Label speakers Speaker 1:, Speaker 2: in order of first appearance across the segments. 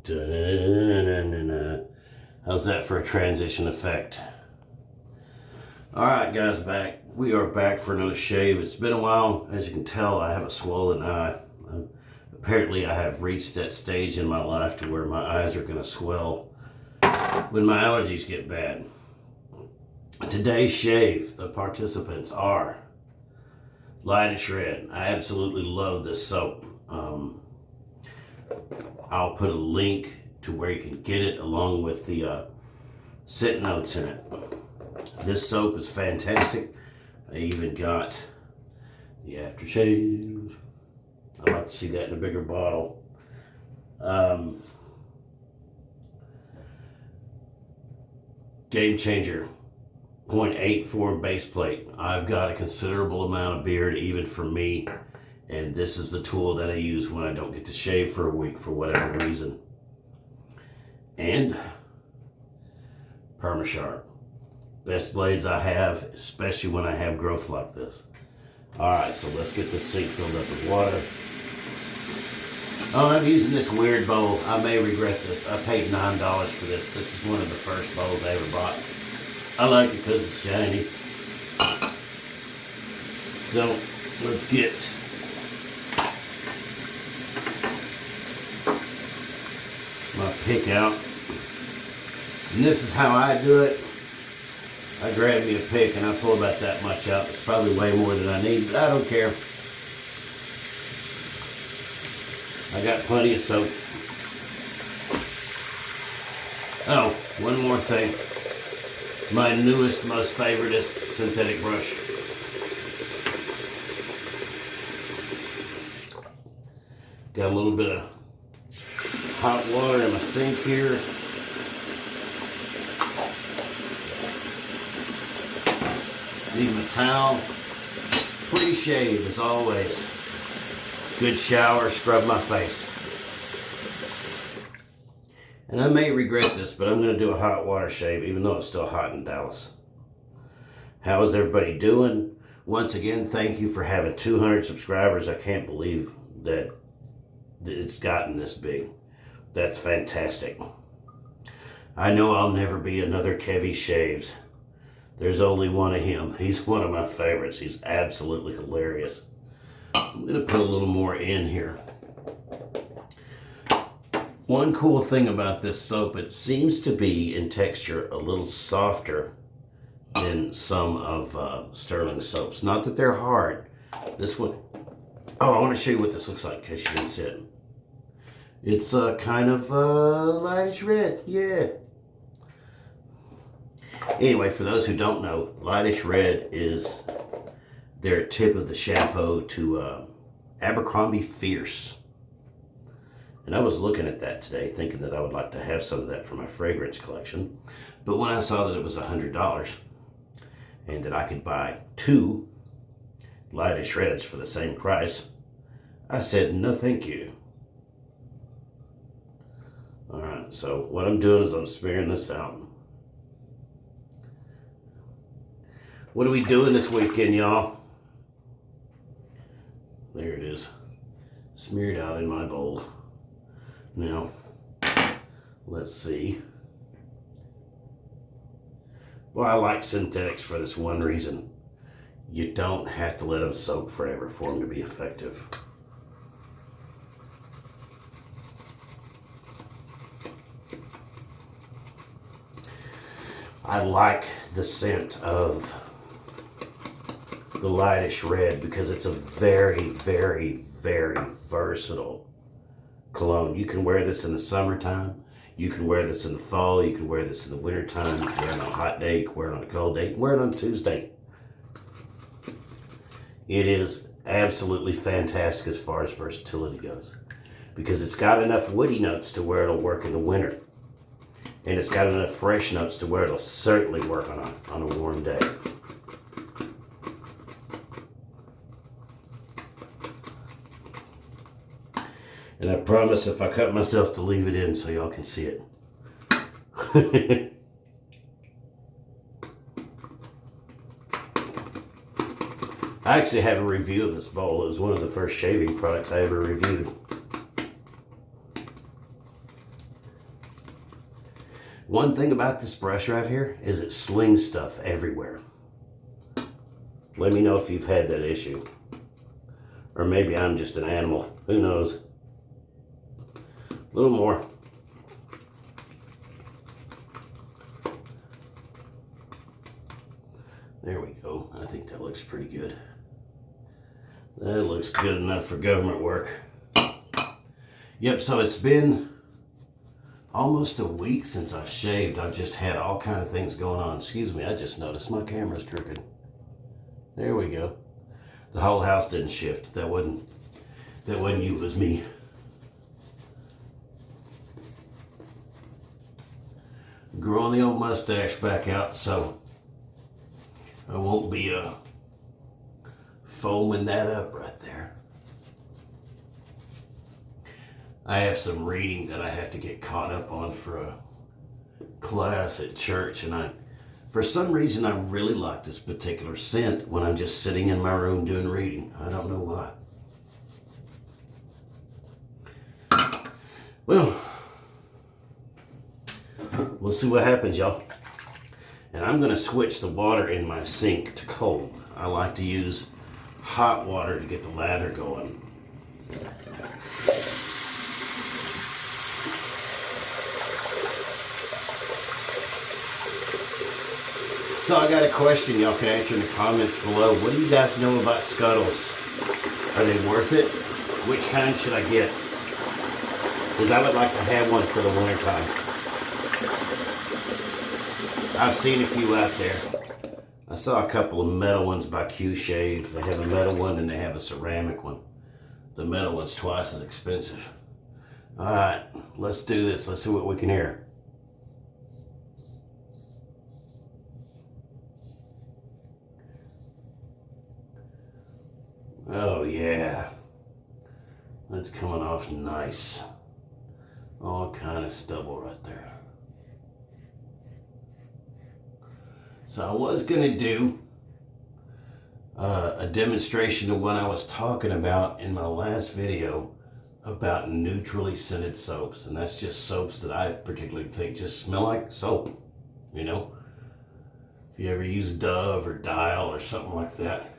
Speaker 1: Da-na-na-na-na-na. How's that for a transition effect? Alright guys, we are back for another shave. It's been a while. As you can tell, I have a swollen eye. Apparently I have reached that stage in my life to where my eyes are going to swell when my allergies get bad. Today's shave, the participants are Lightish Red. I absolutely love this soap. I'll put a link to where you can get it along with the scent notes in it. This soap is fantastic. I even got the aftershave. I'd like to see that in a bigger bottle. Game Changer 0.84 base plate. I've got a considerable amount of beard even for me, and this is the tool that I use when I don't get to shave for a week for whatever reason. And Permasharp. Best blades I have, especially when I have growth like this. Alright, so let's get this sink filled up with water. Oh, I'm using this weird bowl. I may regret this. I paid $9 for this. This is one of the first bowls I ever bought. I like it because it's shiny. So, let's get my pick out. And this is how I do it. I grab me a pick and I pull about that much out. It's probably way more than I need, but I don't care. I got plenty of soap. Oh, one more thing. My newest, most favoriteest synthetic brush. Got a little bit of hot water in my sink here. Need my towel. Pre-shave as always. Good shower, scrub my face. And I may regret this, but I'm going to do a hot water shave, even though it's still hot in Dallas. How is everybody doing? Once again, thank you for having 200 subscribers. I can't believe that it's gotten this big. That's fantastic. I know I'll never be another Kevy Shaves. There's only one of him. He's one of my favorites. He's absolutely hilarious. I'm going to put a little more in here. One cool thing about this soap, it seems to be in texture a little softer than some of Stirling soaps. Not that they're hard. This one, oh, I want to show you what this looks like in case you didn't see it. It's kind of lightish red, yeah. Anyway, for those who don't know, Lightish Red is their tip of the chapeau to Abercrombie Fierce. And I was looking at that today thinking that I would like to have some of that for my fragrance collection. But when I saw that it was $100 and that I could buy 2 Lightish Reds for the same price, I said, no thank you. Alright, so what I'm doing is I'm smearing this out. What are we doing this weekend, y'all? There it is. Smeared out in my bowl. Now, let's see. Well, I like synthetics for this one reason. You don't have to let them soak forever for them to be effective. I like the scent of the Lightish Red because it's a very, very, very versatile cologne. You can wear this in the summertime. You can wear this in the fall. You can wear this in the wintertime. You can wear it on a hot day. You can wear it on a cold day. You can wear it on a Tuesday. It is absolutely fantastic as far as versatility goes because it's got enough woody notes to where it'll work in the winter. And it's got enough fresh notes to where it'll certainly work on a warm day. And I promise if I cut myself to leave it in so y'all can see it. I actually have a review of this bowl. It was one of the first shaving products I ever reviewed. One thing about this brush right here is it slings stuff everywhere. Let me know if you've had that issue. Or maybe I'm just an animal. Who knows? A little more. There we go. I think that looks pretty good. That looks good enough for government work. Yep, so it's been almost a week since I shaved. I've just had all kind of things going on. Excuse me, I just noticed my camera's crooked. There we go. The whole house didn't shift. That wasn't you, it was me. Growing the old mustache back out so I won't be foaming that up right there. I have some reading that I have to get caught up on for a class at church, and for some reason I really like this particular scent when I'm just sitting in my room doing reading. I don't know why. Well, we'll see what happens, y'all. And I'm gonna switch the water in my sink to cold. I like to use hot water to get the lather going. So I got a question y'all can answer in the comments below. What do you guys know about scuttles? Are they worth it? Which kind should I get? Because I would like to have one for the wintertime. I've seen a few out there. I saw a couple of metal ones by Q-Shave. They have a metal one and they have a ceramic one. The metal one's twice as expensive. Alright, let's do this. Let's see what we can hear. Oh yeah, that's coming off nice. All kind of stubble right there. So I was gonna do a demonstration of what I was talking about in my last video about neutrally scented soaps, and that's just soaps that I particularly think just smell like soap. You know, if you ever use Dove or Dial or something like that.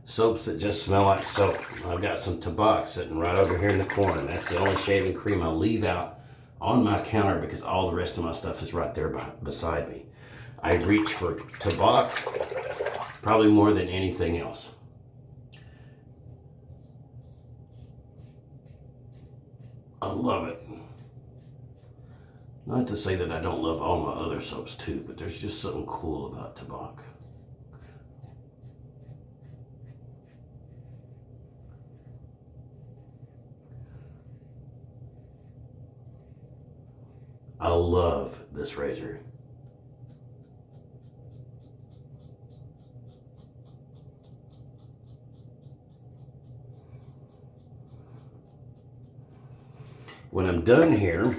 Speaker 1: Soaps that just smell like soap. I've got some Tabac sitting right over here in the corner. That's the only shaving cream I leave out on my counter because all the rest of my stuff is right there beside me. I reach for Tabac probably more than anything else. I love it. Not to say that I don't love all my other soaps too, but there's just something cool about Tabac. I love this razor. When I'm done here,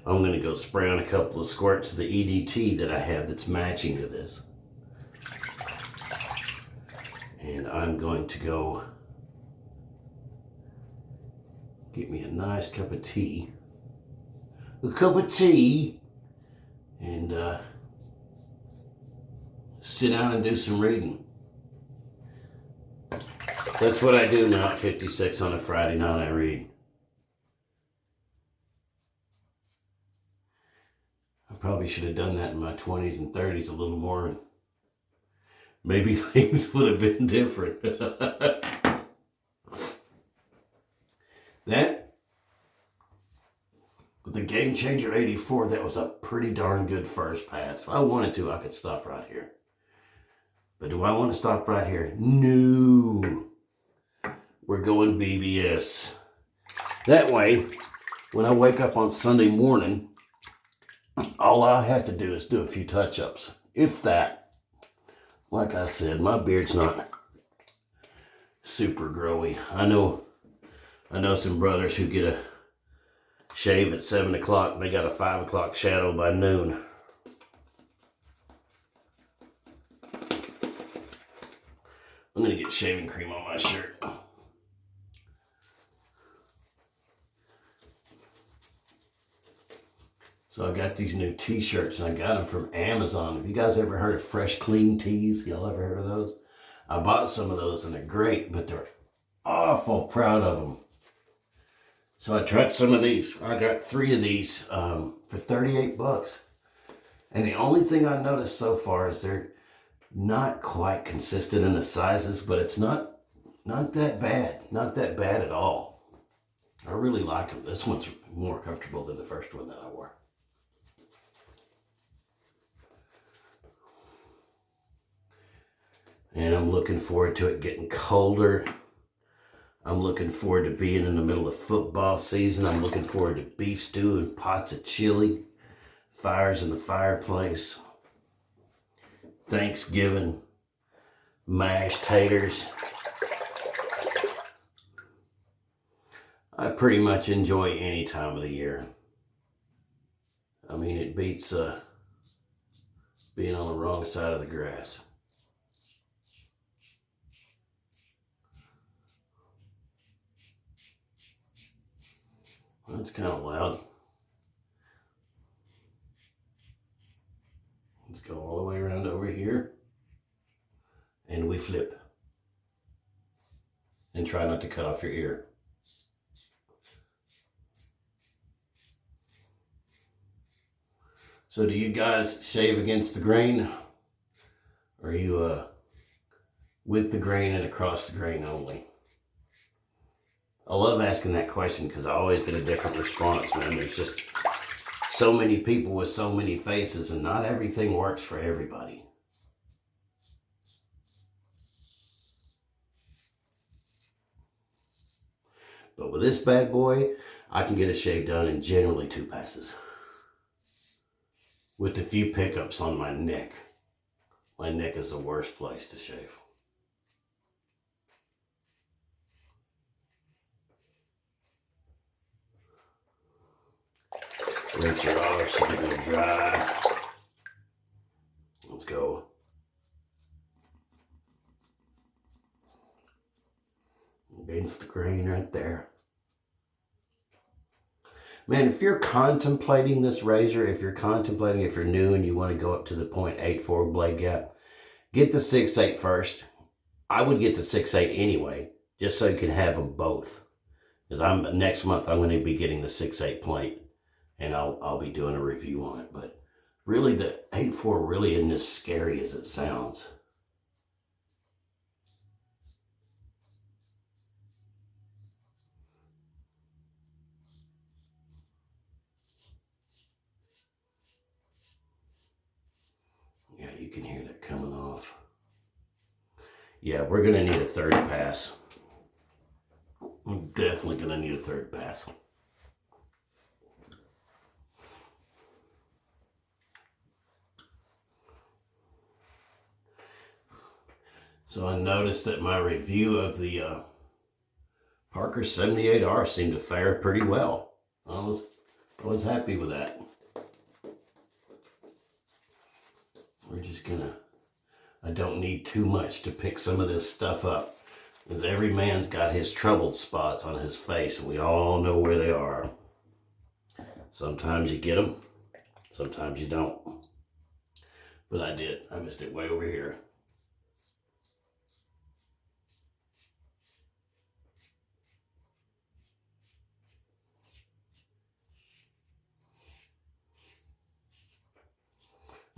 Speaker 1: I'm going to go spray on a couple of squirts of the EDT that I have that's matching to this. And I'm going to go get me a nice cup of tea. A cup of tea and sit down and do some reading. That's what I do now at 56 on a Friday night. I read. I probably should have done that in my 20s and 30s a little more. Maybe things would have been different. That with the Game Changer 84, that was a pretty darn good first pass. If I wanted to, I could stop right here. But do I want to stop right here? No. We're going BBS. That way, when I wake up on Sunday morning, all I have to do is do a few touch-ups. If that. Like I said, my beard's not super growy. I know some brothers who get a shave at 7 o'clock and they got a 5 o'clock shadow by noon. I'm going to get shaving cream on my shirt. So I got these new t-shirts and I got them from Amazon. Have you guys ever heard of Fresh Clean Tees? Y'all ever heard of those? I bought some of those and they're great, but they're awful proud of them. So I tried some of these. I got 3 of these for $38. And the only thing I noticed so far is they're not quite consistent in the sizes, but it's not that bad. Not that bad at all. I really like them. This one's more comfortable than the first one that I wore. And I'm looking forward to it getting colder. I'm looking forward to being in the middle of football season. I'm looking forward to beef stew and pots of chili, fires in the fireplace, Thanksgiving, mashed taters. I pretty much enjoy any time of the year. I mean, it beats being on the wrong side of the grass. That's kind of loud. Let's go all the way around over here. And we flip. And try not to cut off your ear. So do you guys shave against the grain? Or are you with the grain and across the grain only? I love asking that question because I always get a different response, man. There's just so many people with so many faces and not everything works for everybody. But with this bad boy, I can get a shave done in generally 2 passes. With a few pickups on my neck. My neck is the worst place to shave. Rinse it off so you can dry. Let's go. Against the grain right there. Man, if you're contemplating this razor, if you're new and you want to go up to the 0.84 blade gap, get the 6.8 first. I would get the 6.8 anyway, just so you can have them both. Because next month I'm going to be getting the 6.8 plate. And I'll be doing a review on it. But really, the 8.4 really isn't as scary as it sounds. Yeah, you can hear that coming off. Yeah, we're going to need a 3rd pass. We're definitely going to need a 3rd pass. So I noticed that my review of the Parker 78R seemed to fare pretty well. I was happy with that. We're just gonna, I don't need too much to pick some of this stuff up. Because every man's got his troubled spots on his face and we all know where they are. Sometimes you get them, sometimes you don't. But I did, I missed it way over here.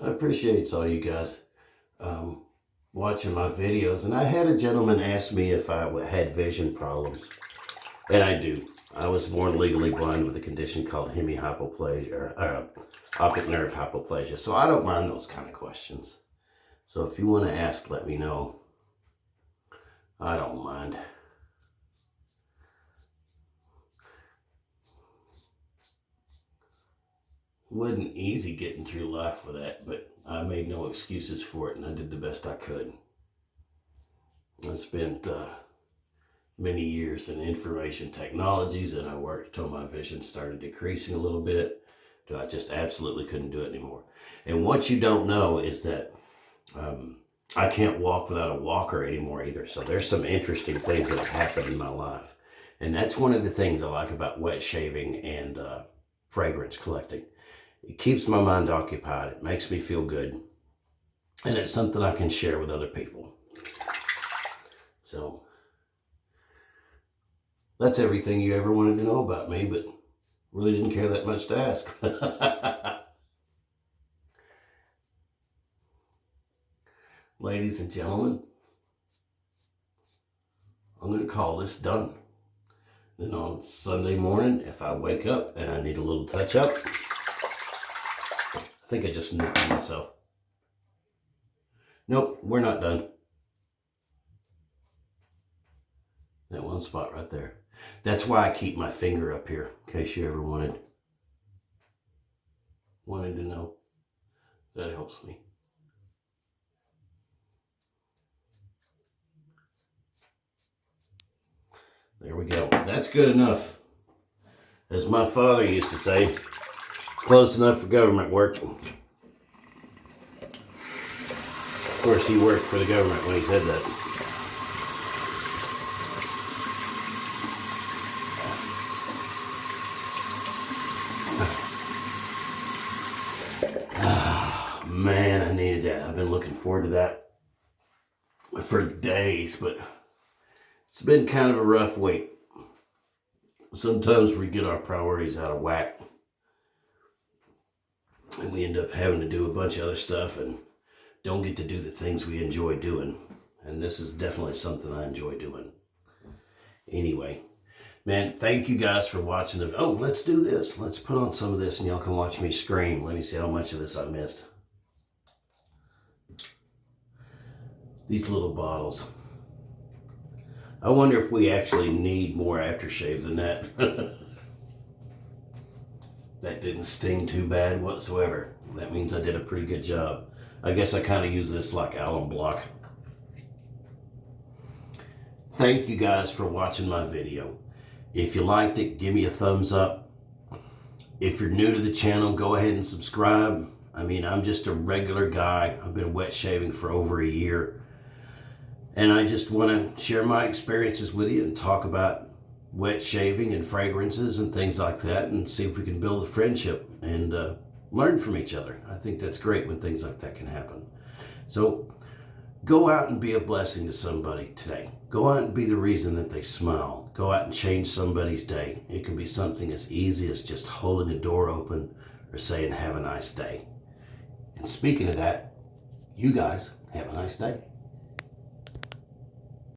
Speaker 1: I appreciate all you guys watching my videos. And I had a gentleman ask me if I had vision problems. And I do. I was born legally blind with a condition called hemihypoplasia, optic nerve hypoplasia. So I don't mind those kind of questions. So if you want to ask, let me know. I don't mind. Wasn't easy getting through life with that, but I made no excuses for it and I did the best I could. I spent many years in information technologies and I worked till my vision started decreasing a little bit. I just absolutely couldn't do it anymore. And what you don't know is that I can't walk without a walker anymore either. So there's some interesting things that have happened in my life. And that's one of the things I like about wet shaving and fragrance collecting. It keeps my mind occupied. It makes me feel good. And it's something I can share with other people. So that's everything you ever wanted to know about me, but really didn't care that much to ask. Ladies and gentlemen, I'm going to call this done. Then on Sunday morning, if I wake up and I need a little touch up, I think I just nicked myself. Nope, we're not done. That one spot right there. That's why I keep my finger up here, in case you ever wanted to know. That helps me. There we go. That's good enough. As my father used to say, it's close enough for government work. Of course, he worked for the government when he said that. Man, I needed that. I've been looking forward to that for days, but it's been kind of a rough week. Sometimes we get our priorities out of whack and we end up having to do a bunch of other stuff and don't get to do the things we enjoy doing. And this is definitely something I enjoy doing. Anyway, man, thank you guys for watching the... Oh, let's do this. Let's put on some of this and y'all can watch me scream. Let me see how much of this I missed. These little bottles. I wonder if we actually need more aftershave than that. That didn't sting too bad whatsoever. That means I did a pretty good job. I guess I kind of use this like alum block. Thank you guys for watching my video. If you liked it, give me a thumbs up. If you're new to the channel, go ahead and subscribe. I mean, I'm just a regular guy. I've been wet shaving for over a year. And I just want to share my experiences with you and talk about wet shaving and fragrances and things like that and see if we can build a friendship and learn from each other. I think that's great when things like that can happen. So go out and be a blessing to somebody today. Go out and be the reason that they smile. Go out and change somebody's day. It can be something as easy as just holding the door open or saying, have a nice day. And speaking of that, you guys have a nice day.